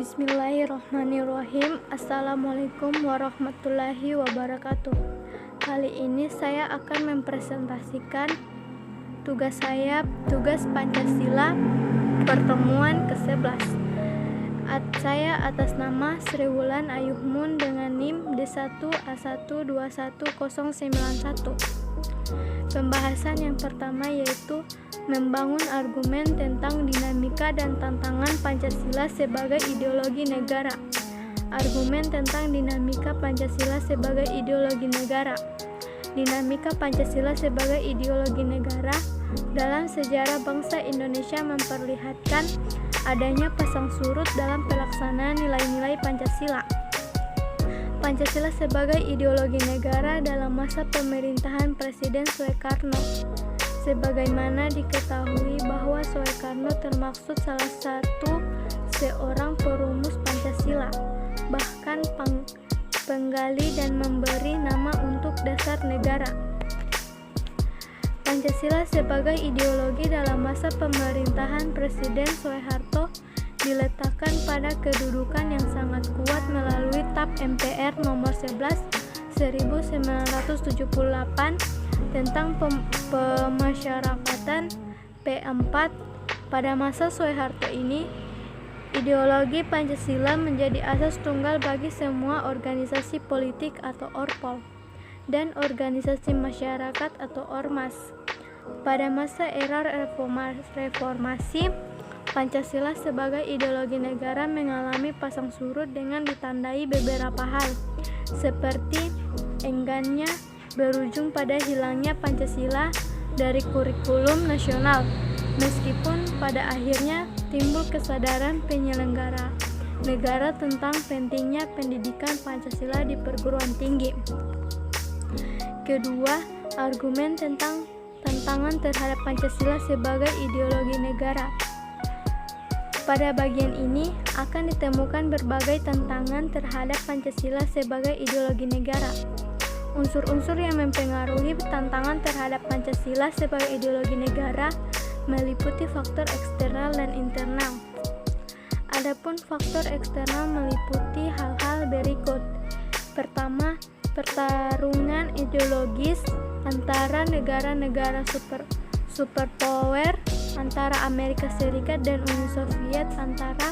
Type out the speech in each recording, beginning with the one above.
Bismillahirrahmanirrahim. Assalamualaikum warahmatullahi wabarakatuh. Kali ini saya akan mempresentasikan tugas Pancasila pertemuan ke-11. Saya atas nama Sri Wulan Ayuhmun dengan NIM D1A1211091. Pembahasan yang pertama yaitu membangun argumen tentang dinamika dan tantangan Pancasila sebagai ideologi negara. Argumen tentang dinamika Pancasila sebagai ideologi negara. Dinamika Pancasila sebagai ideologi negara dalam sejarah bangsa Indonesia memperlihatkan adanya pasang surut dalam pelaksanaan nilai-nilai Pancasila. Pancasila sebagai ideologi negara dalam masa pemerintahan Presiden Soekarno. Sebagaimana diketahui bahwa Soekarno termaksud salah satu seorang perumus Pancasila, bahkan penggali dan memberi nama untuk dasar negara. Pancasila sebagai ideologi dalam masa pemerintahan Presiden Soeharto diletakkan pada kedudukan yang sangat kuat melalui TAP MPR nomor 11 1978 tentang pemasyarakatan P4. Pada masa Soeharto ini, ideologi Pancasila menjadi asas tunggal bagi semua organisasi politik atau Orpol dan organisasi masyarakat atau Ormas. Pada masa era reformasi, Pancasila sebagai ideologi negara mengalami pasang surut dengan ditandai beberapa hal, seperti enggannya berujung pada hilangnya Pancasila dari kurikulum nasional, meskipun pada akhirnya timbul kesadaran penyelenggara negara tentang pentingnya pendidikan Pancasila di perguruan tinggi. Kedua, argumen tentang tantangan terhadap Pancasila sebagai ideologi negara. Pada bagian ini akan ditemukan berbagai tantangan terhadap Pancasila sebagai ideologi negara. Unsur-unsur yang mempengaruhi tantangan terhadap Pancasila sebagai ideologi negara meliputi faktor eksternal dan internal. Adapun faktor eksternal meliputi hal-hal berikut. Pertama, pertarungan ideologis antara negara-negara superpower antara Amerika Serikat dan Uni Soviet antara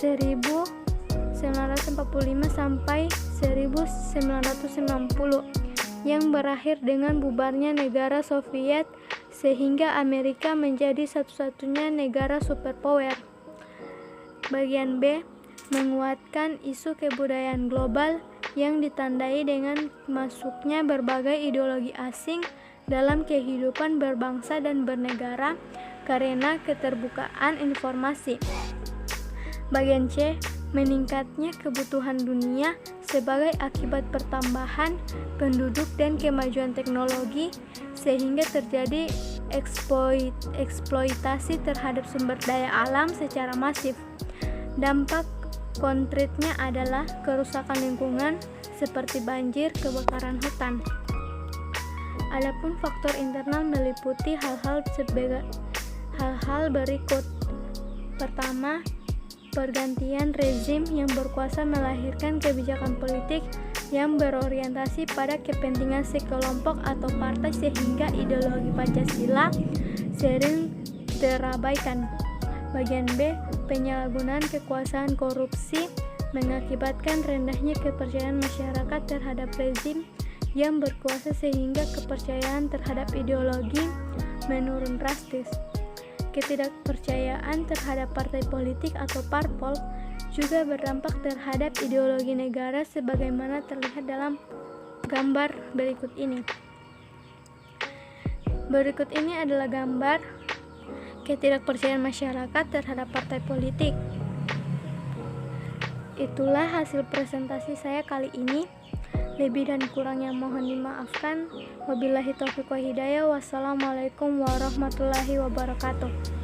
1945 sampai 1990 yang berakhir dengan bubarnya negara Soviet sehingga Amerika menjadi satu-satunya negara superpower. Bagian B, menguatkan isu kebudayaan global yang ditandai dengan masuknya berbagai ideologi asing dalam kehidupan berbangsa dan bernegara karena keterbukaan informasi. Bagian C, meningkatnya kebutuhan dunia sebagai akibat pertambahan penduduk dan kemajuan teknologi sehingga terjadi eksploitasi terhadap sumber daya alam secara masif. Dampak konkretnya adalah kerusakan lingkungan seperti banjir, kebakaran hutan. Adapun faktor internal meliputi hal-hal berikut. Pertama, pergantian rezim yang berkuasa melahirkan kebijakan politik yang berorientasi pada kepentingan sekelompok atau partai sehingga ideologi Pancasila sering terabaikan. Bagian B, penyalahgunaan kekuasaan korupsi mengakibatkan rendahnya kepercayaan masyarakat terhadap rezim yang berkuasa sehingga kepercayaan terhadap ideologi menurun drastis. Ketidakpercayaan terhadap partai politik atau parpol juga berdampak terhadap ideologi negara sebagaimana terlihat dalam gambar berikut ini. Berikut ini adalah gambar ketidakpercayaan masyarakat terhadap partai politik. Itulah hasil presentasi saya kali ini. Lebih dan kurangnya mohon dimaafkan. Wabillahi taufiq wa hidayah. Wassalamualaikum warahmatullahi wabarakatuh.